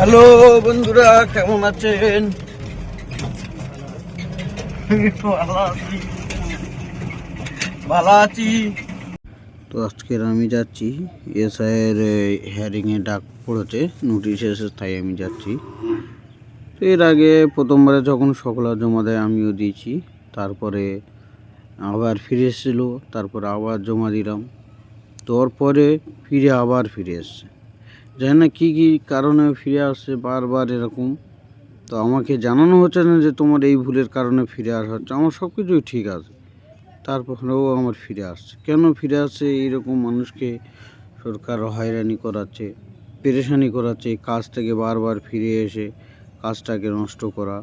Hello বন্ধুরা, কেমন আছেন? ভালো আছি। তো আজকের আমি যাচ্ছি এসআইয়ের হিয়ারিংয়ে ডাক পড়েছে, নোটিশ এসে, তাই আমি যাচ্ছি। তো এর আগে প্রথমবারে যখন সকলা জমা দেয় আমিও দিয়েছি, তারপরে আবার ফিরে এসেছিলো, তারপরে আবার জমা দিলাম। তারপরে আবার ফিরে এসছে, জানি না কী কী কারণে ফিরে আসছে বারবার এরকম। তো আমাকে জানানো হচ্ছে না যে তোমার এই ভুলের কারণে ফিরে আসা হচ্ছে। আমার সব কিছুই ঠিক আছে, তারপরেও আমার ফিরে আসছে। কেন ফিরে আসছে? এইরকম মানুষকে সরকার হয়রানি করাচ্ছে, পেরেশানি করাচ্ছে, কাজ থেকে বারবার ফিরে এসে কাজটাকে নষ্ট করা।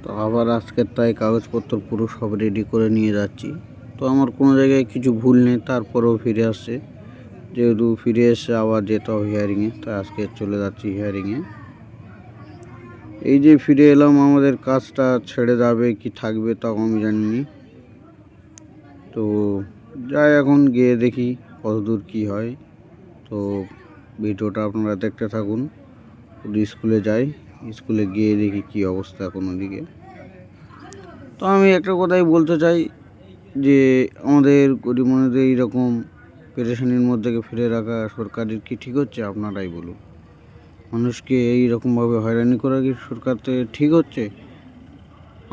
তো আবার আজকের তাই কাগজপত্র পুরো সব রেডি করে নিয়ে যাচ্ছি। তো আমার কোনো জায়গায় কিছু ভুল নেই, তারপরেও ফিরে আসছে। যেহেতু ফিরে এসে আবার যেতে হবে হিয়ারিংয়ে, তাই আজকে চলে যাচ্ছি হিয়ারিংয়ে। এই যে ফিরে এলাম, আমাদের কাজটা ছেড়ে যাবে কি থাকবে তাও আমি জানিনি। তো যাই, এখন গিয়ে দেখি কতদূর কি হয়। তো ভিডিওটা আপনারা দেখতে থাকুন। স্কুলে যাই, স্কুলে গিয়ে দেখি কি অবস্থা এখন ওদিকে। তো আমি একটা কথাই বলতে চাই যে আমাদের গরিব মানুষদের এইরকম পেরেশানির মধ্যে ফিরে রাখা সরকারের কি ঠিক হচ্ছে? আপনারাই বলুন। মানুষকে এই রকমভাবে হয়রানি করা কি সরকার থেকে ঠিক হচ্ছে?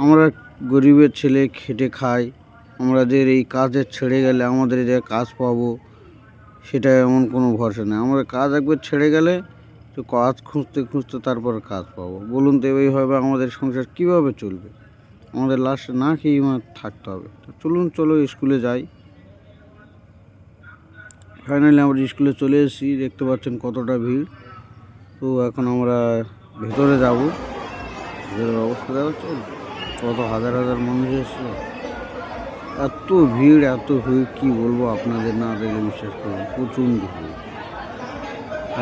আমরা গরিবের ছেলে, খেটে খাই। আমাদের এই কাজের ছেড়ে গেলে আমাদের যে কাজ পাবো সেটা এমন কোনো ভরসা নেই। আমরা কাজ একবার ছেড়ে গেলে তো কাজ খুঁজতে খুঁজতে তারপর কাজ পাবো। বলুন তো এইভাবে আমাদের সংসার কীভাবে চলবে? আমাদের লাস্টে না খেয়ে থাকতে হবে। তো চলো স্কুলে যাই। ফাইনালি আমরা স্কুলে চলে এসেছি, দেখতে পাচ্ছেন কতটা ভিড়। তো এখন আমরা ভেতরে যাব। ভেতরের অবস্থা দেখাচ্ছেন, কত হাজার হাজার মানুষ এসছে। এত ভিড় কি বলবো আপনাদের, না দেখলে বিশ্বাস করুন, প্রচণ্ড ভিড়।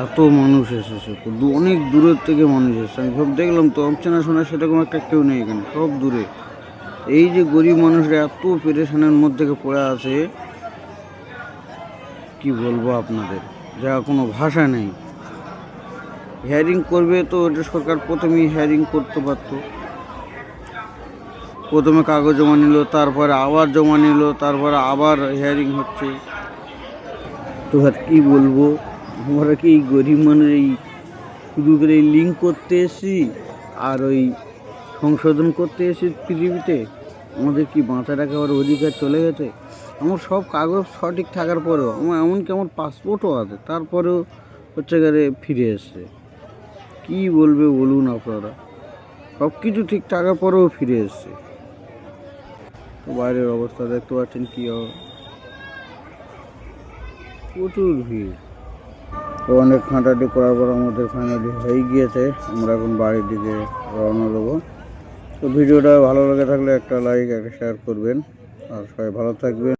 এত মানুষ এসেছে, অনেক দূরের থেকে মানুষ এসেছে। আমি সব দেখলাম, তো চেনাশোনা সেরকম একটা কেউ নেই এখানে, সব দূরে। এই যে গরিব মানুষরা এত পেরেশানের মধ্যে পড়ে আছে, কি বলবো আপনাদের, যা কোনো ভাষা নেই। হিয়ারিং করবে তো এটা সরকার প্রথমেই হিয়ারিং করতে পারতো। প্রথমে কাগজ জমা নিল, তারপরে আবার জমা নিল, তারপরে আবার হিয়ারিং হচ্ছে। তো আর কী বলবো, আমরা কি এই গরিব মানুষ এই শুধু করে এই লিঙ্ক করতে এসেছি আর ওই সংশোধন করতে এসেছি পৃথিবীতে? আমাদের কি বাঁচা রাখার অধিকার চলে গেছে? আমার সব কাগজ সঠিক থাকার পরেও, এমনকি আমার পাসপোর্টও আছে, তারপরেও হচ্ছে গেলে ফিরে এসছে। কি বলবে বলুন আপনারা? সব কিছু ঠিক থাকার পরেও ফিরে এসছে। তো বাইরের অবস্থা দেখতে পাচ্ছেন কি হবে, প্রচুর ভিড়। তো অনেক হাঁটাহাঁটি করার পর আমাদের ফাইনালি হয়ে গিয়েছে, আমরা এখন বাড়ির দিকে রওনা দেবো। তো ভিডিওটা ভালো লেগে থাকলে একটা লাইক, একটা শেয়ার করবেন, আর সবাই ভালো থাকবেন।